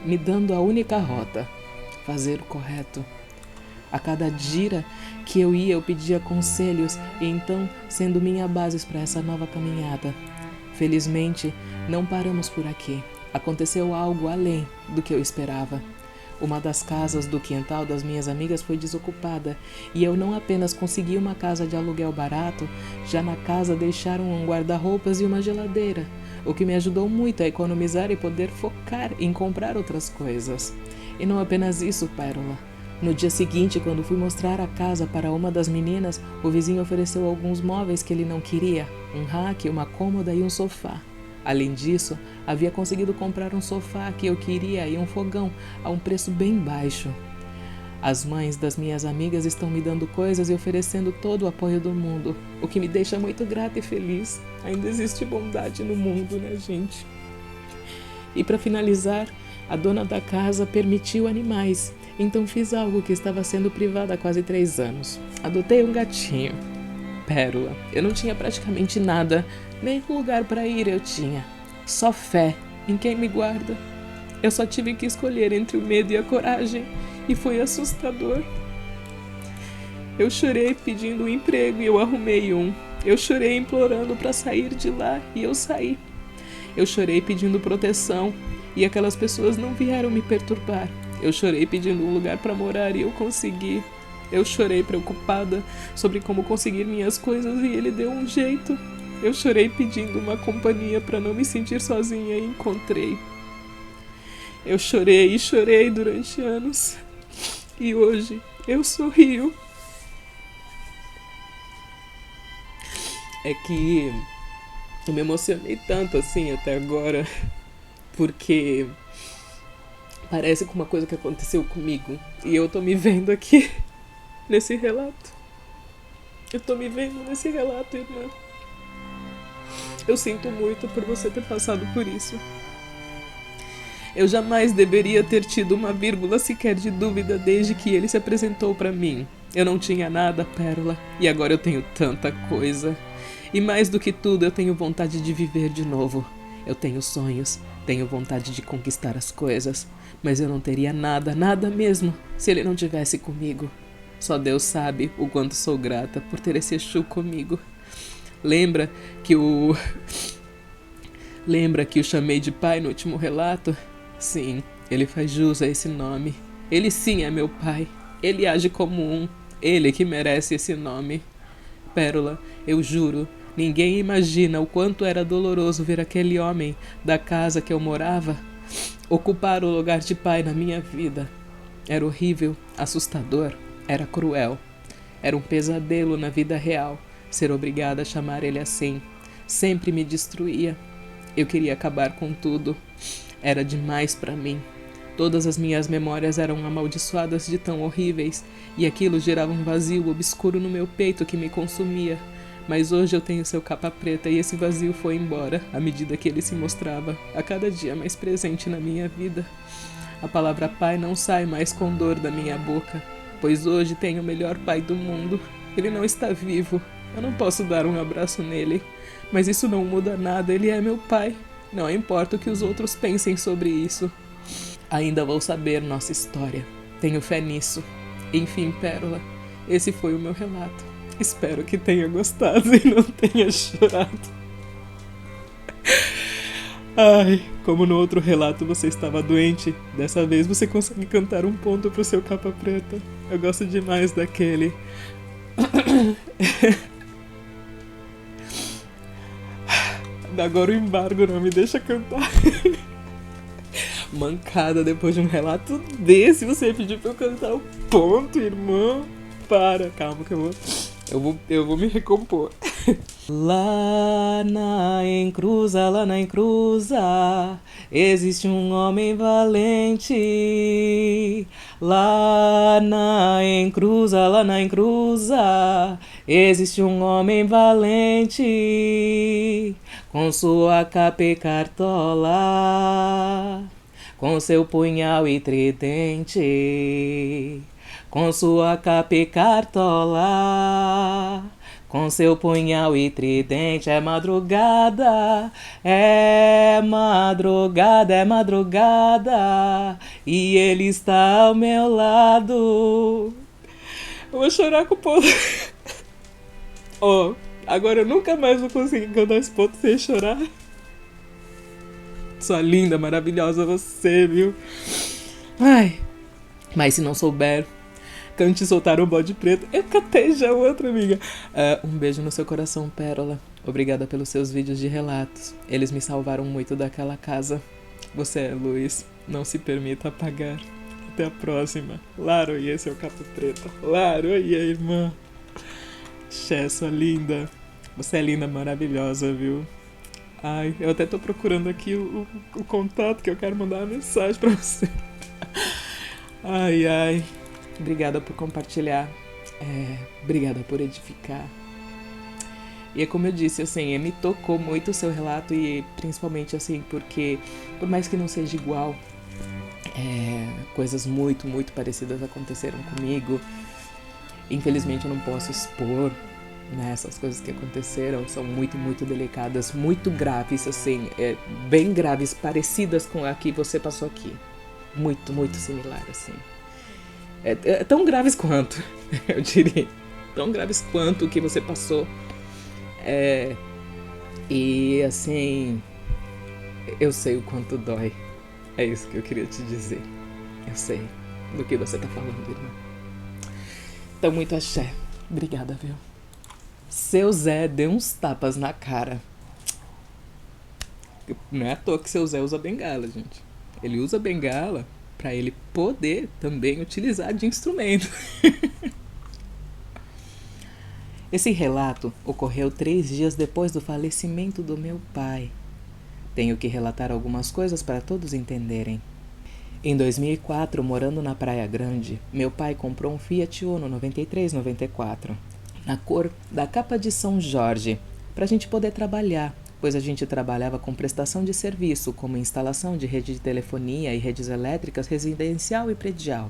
me dando a única rota: fazer o correto. A cada gira que eu ia, eu pedia conselhos e então, sendo minha base para essa nova caminhada. Felizmente, não paramos por aqui. Aconteceu algo além do que eu esperava. Uma das casas do quintal das minhas amigas foi desocupada e eu não apenas consegui uma casa de aluguel barato, já na casa deixaram um guarda-roupas e uma geladeira, o que me ajudou muito a economizar e poder focar em comprar outras coisas. E não apenas isso, Pérola. No dia seguinte, quando fui mostrar a casa para uma das meninas, o vizinho ofereceu alguns móveis que ele não queria, um rack, uma cômoda e um sofá. Além disso, havia conseguido comprar um sofá que eu queria e um fogão a um preço bem baixo. As mães das minhas amigas estão me dando coisas e oferecendo todo o apoio do mundo, o que me deixa muito grata e feliz. Ainda existe bondade no mundo, né, gente? E para finalizar, a dona da casa permitiu animais, então fiz algo que estava sendo privada há quase 3 anos. Adotei um gatinho, Pérola. Eu não tinha praticamente nada, nem lugar para ir eu tinha. Só fé em quem me guarda. Eu só tive que escolher entre o medo e a coragem, e foi assustador. Eu chorei pedindo um emprego e eu arrumei um. Eu chorei implorando para sair de lá e eu saí. Eu chorei pedindo proteção e aquelas pessoas não vieram me perturbar. Eu chorei pedindo um lugar para morar e eu consegui. Eu chorei preocupada sobre como conseguir minhas coisas e ele deu um jeito. Eu chorei pedindo uma companhia para não me sentir sozinha e encontrei. Eu chorei e chorei durante anos. E hoje eu sorrio. É que eu me emocionei tanto assim até agora, porque parece com uma coisa que aconteceu comigo. E eu tô me vendo aqui nesse relato. Eu tô me vendo nesse relato, irmã. Eu sinto muito por você ter passado por isso. Eu jamais deveria ter tido uma vírgula sequer de dúvida desde que ele se apresentou pra mim. Eu não tinha nada, Pérola, e agora eu tenho tanta coisa. E mais do que tudo, eu tenho vontade de viver de novo. Eu tenho sonhos, tenho vontade de conquistar as coisas, mas eu não teria nada, nada mesmo, se ele não tivesse comigo. Só Deus sabe o quanto sou grata por ter esse Exu comigo. Lembra que o chamei de pai no último relato? Sim, ele faz jus a esse nome. Ele sim é meu pai. Ele age como um. Ele que merece esse nome. Pérola, eu juro, ninguém imagina o quanto era doloroso ver aquele homem da casa que eu morava ocupar o lugar de pai na minha vida. Era horrível, assustador, era cruel. Era um pesadelo na vida real ser obrigada a chamar ele assim. Sempre me destruía. Eu queria acabar com tudo. Era demais para mim. Todas as minhas memórias eram amaldiçoadas de tão horríveis, e aquilo gerava um vazio obscuro no meu peito que me consumia. Mas hoje eu tenho seu capa preta e esse vazio foi embora à medida que ele se mostrava, a cada dia mais presente na minha vida. A palavra pai não sai mais com dor da minha boca, pois hoje tenho o melhor pai do mundo. Ele não está vivo, eu não posso dar um abraço nele, mas isso não muda nada, ele é meu pai. Não importa o que os outros pensem sobre isso. Ainda vou saber nossa história. Tenho fé nisso. Enfim, Pérola, esse foi o meu relato. Espero que tenha gostado e não tenha chorado. Ai, como no outro relato você estava doente, dessa vez você consegue cantar um ponto pro seu capa preta. Eu gosto demais daquele. Agora o embargo não me deixa cantar. Mancada, depois de um relato desse, você pediu pra eu cantar o ponto, irmão. Para, calma que eu vou me recompor. Lá na encruza, existe um homem valente. Lá na encruza, existe um homem valente. Com sua capa e cartola, com seu punhal e tridente. Com sua capa e cartola, com seu punhal e tridente. É madrugada, é madrugada, é madrugada, e ele está ao meu lado. Eu vou chorar com o povo. Oh, agora eu nunca mais vou conseguir cantar esse ponto sem chorar. Sua linda, maravilhosa você, viu? Ai, mas se não souber, cante soltar o bode preto. Eu cantei já outra, amiga. Um beijo no seu coração, Pérola. Obrigada pelos seus vídeos de relatos. Eles me salvaram muito daquela casa. Você é luz. Não se permita apagar. Até a próxima. Laroie, seu capo preto. Laroie, irmã. Xé, sua linda. Você é linda, maravilhosa, viu? Ai, eu até tô procurando aqui o contato que eu quero mandar uma mensagem pra você. Ai, ai. Obrigada por compartilhar. Obrigada por edificar. E é como eu disse, assim, me tocou muito o seu relato e principalmente assim, porque por mais que não seja igual, coisas muito, muito parecidas aconteceram comigo. Infelizmente eu não posso expor, né, essas coisas que aconteceram, são muito, muito delicadas, muito graves, assim, bem graves, parecidas com a que você passou aqui. Muito, muito similar, assim. Tão graves quanto, eu diria. Tão graves quanto o que você passou. E assim, eu sei o quanto dói. É isso que eu queria te dizer. Eu sei do que você tá falando, irmã. Então, muito axé. Obrigada, viu? Seu Zé deu uns tapas na cara. Não é à toa que seu Zé usa bengala, gente. Ele usa bengala para ele poder também utilizar de instrumento. Esse relato ocorreu 3 dias depois do falecimento do meu pai. Tenho que relatar algumas coisas para todos entenderem. Em 2004, morando na Praia Grande, meu pai comprou um Fiat Uno 93-94, na cor da capa de São Jorge, para a gente poder trabalhar, pois a gente trabalhava com prestação de serviço, como instalação de rede de telefonia e redes elétricas residencial e predial.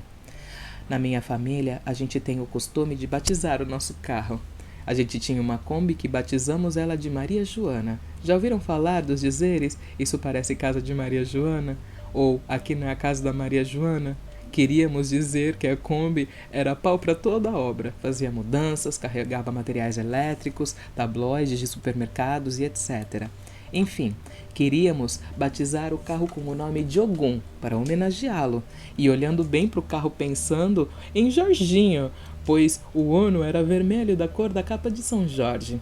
Na minha família, a gente tem o costume de batizar o nosso carro. A gente tinha uma Kombi que batizamos ela de Maria Joana. Já ouviram falar dos dizeres, isso parece casa de Maria Joana? Ou aqui não é a casa da Maria Joana? Queríamos dizer que a Kombi era pau para toda a obra. Fazia mudanças, carregava materiais elétricos, tabloides de supermercados e etc. Enfim, queríamos batizar o carro com o nome de Ogum, para homenageá-lo. E olhando bem para o carro pensando em Jorginho, pois o Uno era vermelho da cor da capa de São Jorge.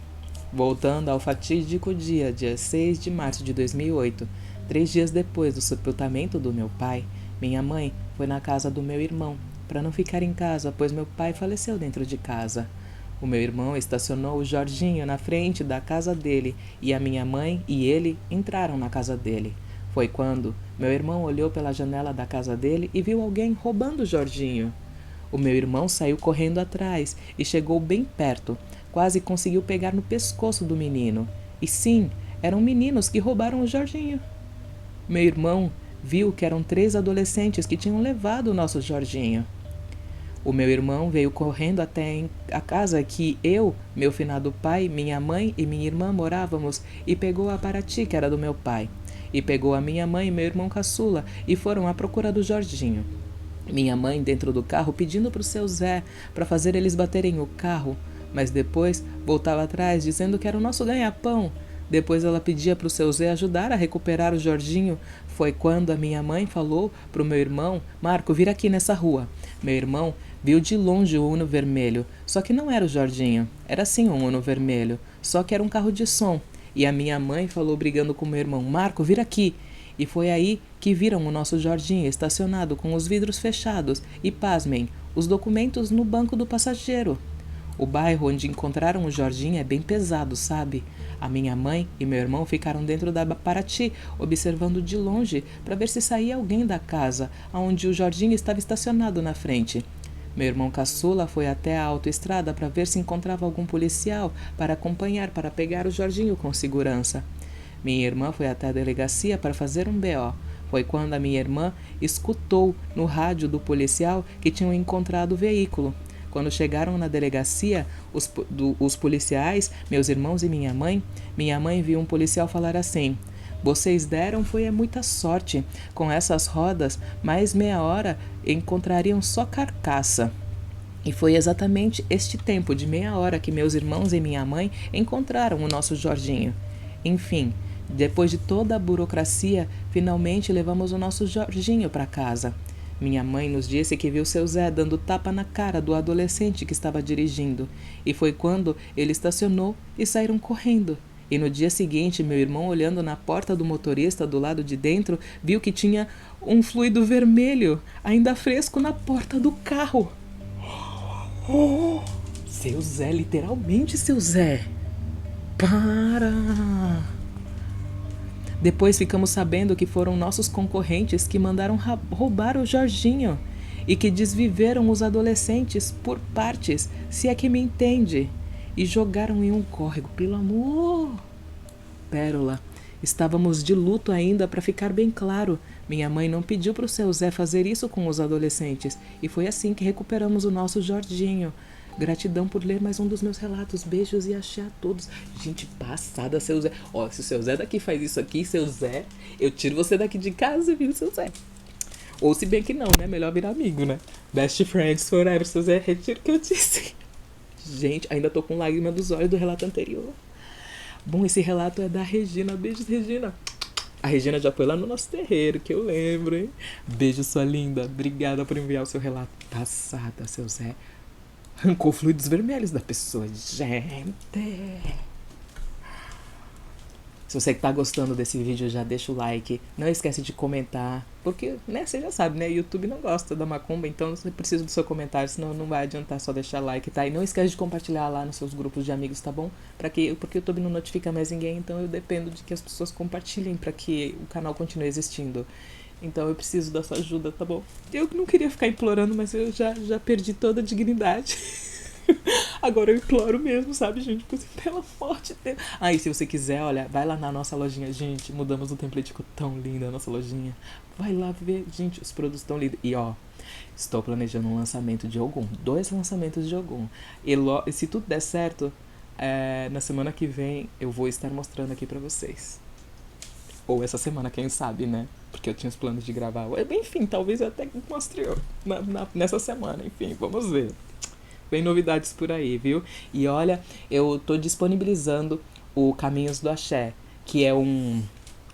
Voltando ao fatídico dia 6 de março de 2008, 3 dias depois do sepultamento do meu pai, minha mãe foi na casa do meu irmão, para não ficar em casa, pois meu pai faleceu dentro de casa. O meu irmão estacionou o Jorginho na frente da casa dele e a minha mãe e ele entraram na casa dele. Foi quando meu irmão olhou pela janela da casa dele e viu alguém roubando o Jorginho. O meu irmão saiu correndo atrás e chegou bem perto, quase conseguiu pegar no pescoço do menino. E sim, eram meninos que roubaram o Jorginho. Meu irmão viu que eram 3 adolescentes que tinham levado o nosso Jorginho. O meu irmão veio correndo até a casa que eu, meu finado pai, minha mãe e minha irmã morávamos e pegou a Paraty, que era do meu pai. E pegou a minha mãe e meu irmão caçula e foram à procura do Jorginho. Minha mãe dentro do carro pedindo para o seu Zé para fazer eles baterem o carro, mas depois voltava atrás dizendo que era o nosso ganha-pão. Depois ela pedia para o seu Zé ajudar a recuperar o Jorginho. Foi quando a minha mãe falou para o meu irmão: Marco, vira aqui nessa rua. Meu irmão viu de longe o Uno vermelho, só que não era o Jorginho. Era sim um Uno vermelho, só que era um carro de som. E a minha mãe falou brigando com meu irmão: Marco, vira aqui. E foi aí que viram o nosso Jorginho estacionado com os vidros fechados e, pasmem, os documentos no banco do passageiro. O bairro onde encontraram o Jorginho é bem pesado, sabe? A minha mãe e meu irmão ficaram dentro da Paraty, observando de longe para ver se saía alguém da casa, onde o Jorginho estava estacionado na frente. Meu irmão caçula foi até a autoestrada para ver se encontrava algum policial para acompanhar, para pegar o Jorginho com segurança. Minha irmã foi até a delegacia para fazer um BO. Foi quando a minha irmã escutou no rádio do policial que tinham encontrado o veículo. Quando chegaram na delegacia, os policiais, meus irmãos e minha mãe viu um policial falar assim: vocês deram foi muita sorte. Com essas rodas, mais meia hora encontrariam só carcaça. E foi exatamente este tempo de meia hora que meus irmãos e minha mãe encontraram o nosso Jorginho. Enfim, depois de toda a burocracia, finalmente levamos o nosso Jorginho para casa. Minha mãe nos disse que viu seu Zé dando tapa na cara do adolescente que estava dirigindo. E foi quando ele estacionou e saíram correndo. E no dia seguinte, meu irmão, olhando na porta do motorista do lado de dentro, viu que tinha um fluido vermelho ainda fresco na porta do carro. Oh, seu Zé, literalmente seu Zé. Para! Depois ficamos sabendo que foram nossos concorrentes que mandaram roubar o Jorginho e que desviveram os adolescentes por partes, se é que me entende, e jogaram em um córrego, pelo amor. Pérola, estávamos de luto ainda, para ficar bem claro. Minha mãe não pediu para o seu Zé fazer isso com os adolescentes, e foi assim que recuperamos o nosso Jorginho. Gratidão por ler mais um dos meus relatos. Beijos e axé a todos. Gente, passada, seu Zé. Ó, se o seu Zé daqui faz isso aqui, seu Zé, eu tiro você daqui de casa, viu, seu Zé? Ou se bem que não, né? Melhor virar amigo, né? Best friends forever, seu Zé. Retiro o que eu disse. Gente, ainda tô com lágrima dos olhos do relato anterior. Bom, esse relato é da Regina. Beijos, Regina. A Regina já foi lá no nosso terreiro, que eu lembro, hein? Beijo, sua linda. Obrigada por enviar o seu relato. Passada, seu Zé. Arrancou fluidos vermelhos da pessoa. Gente. Se você tá gostando desse vídeo, já deixa o like. Não esquece de comentar. Porque, né, você já sabe, né? YouTube não gosta da macumba, então você precisa do seu comentário, senão não vai adiantar só deixar like, tá? E não esquece de compartilhar lá nos seus grupos de amigos, tá bom? Porque o YouTube não notifica mais ninguém, então eu dependo de que as pessoas compartilhem para que o canal continue existindo. Então eu preciso da sua ajuda, tá bom? Eu não queria ficar implorando, mas eu já perdi toda a dignidade. Agora eu imploro mesmo, sabe, gente? Porque pela forte Deus. Ah, e se você quiser, olha, vai lá na nossa lojinha. Gente, mudamos o template, ficou tão linda a nossa lojinha. Vai lá ver, gente, os produtos tão lindos. E ó, estou planejando um lançamento de Ogum. 2 lançamentos de Ogum. E se tudo der certo, na semana que vem eu vou estar mostrando aqui pra vocês. Ou essa semana, quem sabe, né? Porque eu tinha os planos de gravar. Enfim, talvez eu até mostre nessa semana. Enfim, vamos ver. Vem novidades por aí, viu? E olha, eu tô disponibilizando o Caminhos do Axé, que é um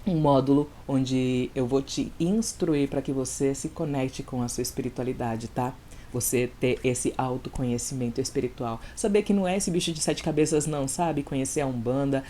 módulo onde eu vou te instruir para que você se conecte com a sua espiritualidade, tá? Você ter esse autoconhecimento espiritual. Saber que não é esse bicho de 7 cabeças não, sabe? Conhecer a Umbanda,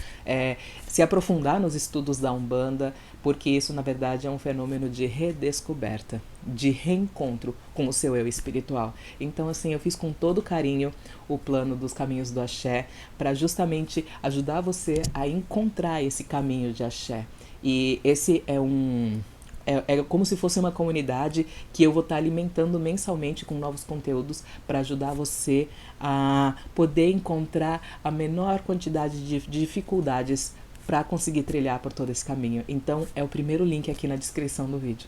se aprofundar nos estudos da Umbanda, porque isso, na verdade, é um fenômeno de redescoberta, de reencontro com o seu eu espiritual. Então, assim, eu fiz com todo carinho o plano dos Caminhos do Axé para justamente ajudar você a encontrar esse caminho de Axé. E esse é como se fosse uma comunidade que eu vou estar alimentando mensalmente com novos conteúdos para ajudar você a poder encontrar a menor quantidade de dificuldades para conseguir trilhar por todo esse caminho. Então, é o primeiro link aqui na descrição do vídeo.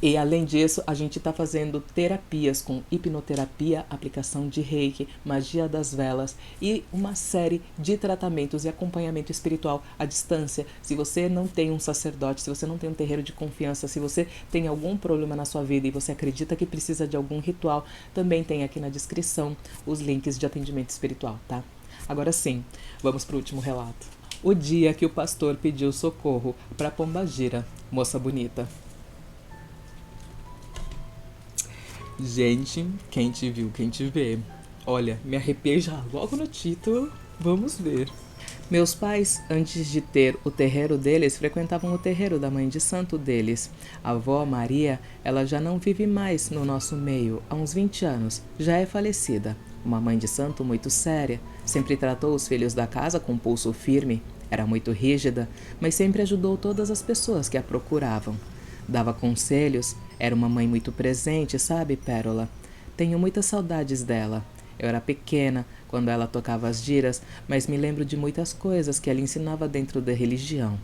E além disso, a gente está fazendo terapias com hipnoterapia, aplicação de reiki, magia das velas e uma série de tratamentos e acompanhamento espiritual à distância. Se você não tem um sacerdote, se você não tem um terreiro de confiança, se você tem algum problema na sua vida e você acredita que precisa de algum ritual, também tem aqui na descrição os links de atendimento espiritual, tá? Agora sim, vamos para o último relato. O dia que o pastor pediu socorro para Pombagira, moça bonita. Gente, quem te viu, quem te vê. Olha, me arrepiei já logo no título. Vamos ver. Meus pais, antes de ter o terreiro deles, frequentavam o terreiro da mãe de santo deles. A avó Maria, ela já não vive mais no nosso meio há uns 20 anos, já é falecida. Uma mãe de santo muito séria, sempre tratou os filhos da casa com pulso firme, era muito rígida, mas sempre ajudou todas as pessoas que a procuravam. Dava conselhos, era uma mãe muito presente, sabe, Pérola? Tenho muitas saudades dela. Eu era pequena quando ela tocava as giras, mas me lembro de muitas coisas que ela ensinava dentro da religião.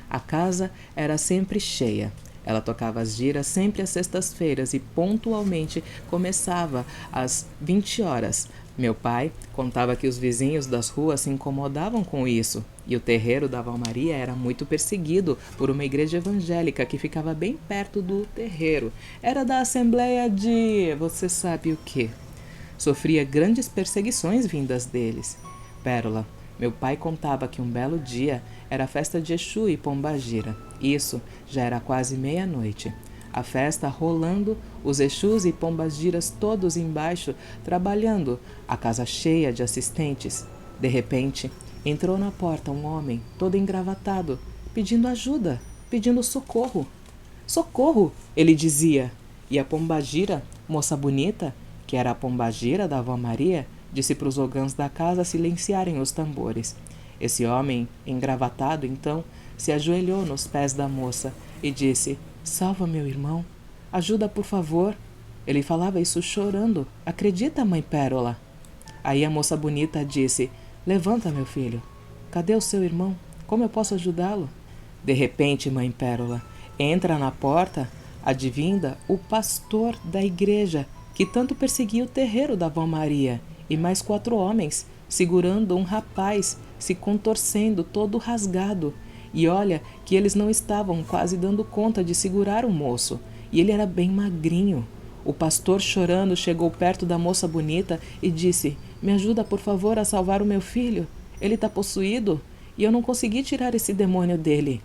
A casa era sempre cheia. Ela tocava as giras sempre às sextas-feiras e pontualmente começava às 20 horas. Meu pai contava que os vizinhos das ruas se incomodavam com isso, e o terreiro da Val Maria era muito perseguido por uma igreja evangélica que ficava bem perto do terreiro. Era da Assembleia de... você sabe o quê? Sofria grandes perseguições vindas deles. Pérola, meu pai contava que um belo dia era a festa de Exu e Pombagira. Isso já era quase meia-noite. A festa rolando, os Exus e Pombagiras todos embaixo trabalhando, a casa cheia de assistentes. De repente, entrou na porta um homem, todo engravatado, pedindo ajuda, pedindo socorro. Socorro, ele dizia. E a Pombagira, moça bonita, que era a Pombagira da avó Maria, disse para os ogãs da casa silenciarem os tambores. Esse homem, engravatado, então, se ajoelhou nos pés da moça e disse: "Salva meu irmão, ajuda por favor." Ele falava isso chorando. Acredita, mãe Pérola? Aí a moça bonita disse: "Levanta, meu filho. Cadê o seu irmão? Como eu posso ajudá-lo?" De repente, mãe Pérola, entra na porta, adivinha, o pastor da igreja, que tanto perseguia o terreiro da avó Maria, e mais 4 homens, segurando um rapaz, se contorcendo, todo rasgado. E olha que eles não estavam quase dando conta de segurar o moço, e ele era bem magrinho. O pastor, chorando, chegou perto da moça bonita e disse: "Me ajuda, por favor, a salvar o meu filho. Ele está possuído e eu não consegui tirar esse demônio dele."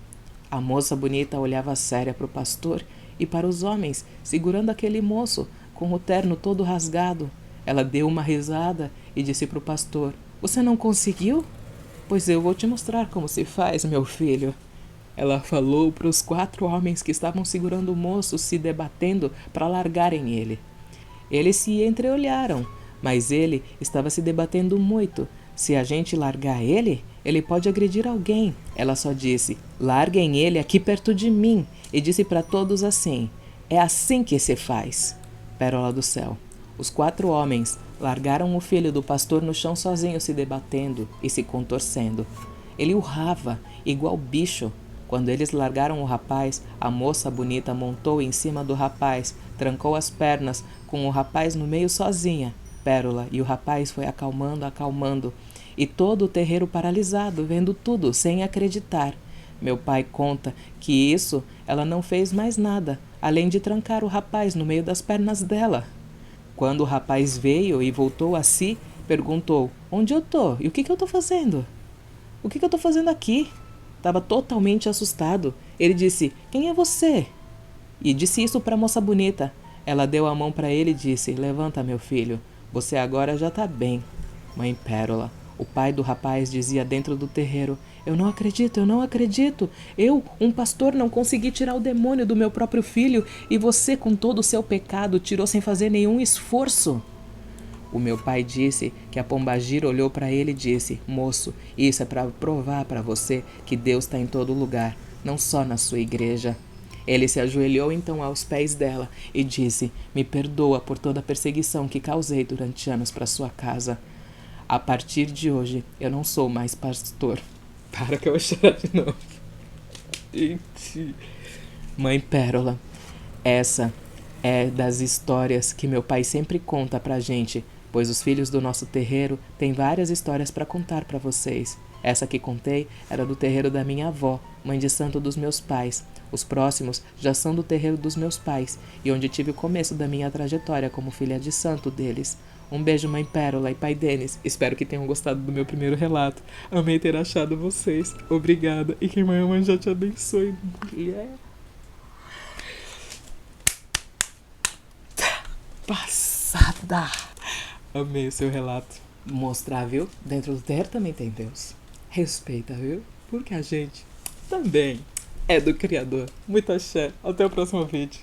A moça bonita olhava séria para o pastor e para os homens, segurando aquele moço, com o terno todo rasgado. Ela deu uma risada e disse para o pastor: "Você não conseguiu? Pois eu vou te mostrar como se faz, meu filho." Ela falou para os 4 homens que estavam segurando o moço, se debatendo para largarem ele. Eles se entreolharam, mas ele estava se debatendo muito. Se a gente largar ele, ele pode agredir alguém. Ela só disse: "Larguem ele aqui perto de mim." E disse para todos assim: "É assim que se faz." Pérola do céu. Os 4 homens largaram o filho do pastor no chão sozinho, se debatendo e se contorcendo. Ele urrava, igual bicho. Quando eles largaram o rapaz, a moça bonita montou em cima do rapaz, trancou as pernas, com o rapaz no meio sozinha. Pérola, e o rapaz foi acalmando, acalmando. E todo o terreiro paralisado, vendo tudo, sem acreditar. Meu pai conta que isso ela não fez mais nada, além de trancar o rapaz no meio das pernas dela. Quando o rapaz veio e voltou a si, perguntou: "Onde eu tô? E o que eu tô fazendo? O que eu tô fazendo aqui?" Estava totalmente assustado. Ele disse: "Quem é você?" E disse isso para a moça bonita. Ela deu a mão para ele e disse: "Levanta, meu filho. Você agora já está bem." Mãe Pérola, o pai do rapaz, dizia dentro do terreiro: eu não acredito. Eu, um pastor, não consegui tirar o demônio do meu próprio filho e você, com todo o seu pecado, tirou sem fazer nenhum esforço." O meu pai disse que a Pombagira olhou para ele e disse: "Moço, isso é para provar para você que Deus está em todo lugar, não só na sua igreja." Ele se ajoelhou então aos pés dela e disse: "Me perdoa por toda a perseguição que causei durante anos para sua casa. A partir de hoje, eu não sou mais pastor." Para que eu vou chorar de novo. Gente. Mãe Pérola, essa é das histórias que meu pai sempre conta pra gente, pois os filhos do nosso terreiro têm várias histórias para contar para vocês. Essa que contei era do terreiro da minha avó, mãe de santo dos meus pais. Os próximos já são do terreiro dos meus pais, e onde tive o começo da minha trajetória como filha de santo deles. Um beijo, mãe Pérola e pai Denis. Espero que tenham gostado do meu primeiro relato. Amei ter achado vocês. Obrigada. E que irmã mãe já te abençoe. Mulher. Passada. Amei o seu relato. Mostrar, viu? Dentro do terreiro também tem Deus. respeita, viu? Porque a gente também é do Criador. Muito axé. Até o próximo vídeo.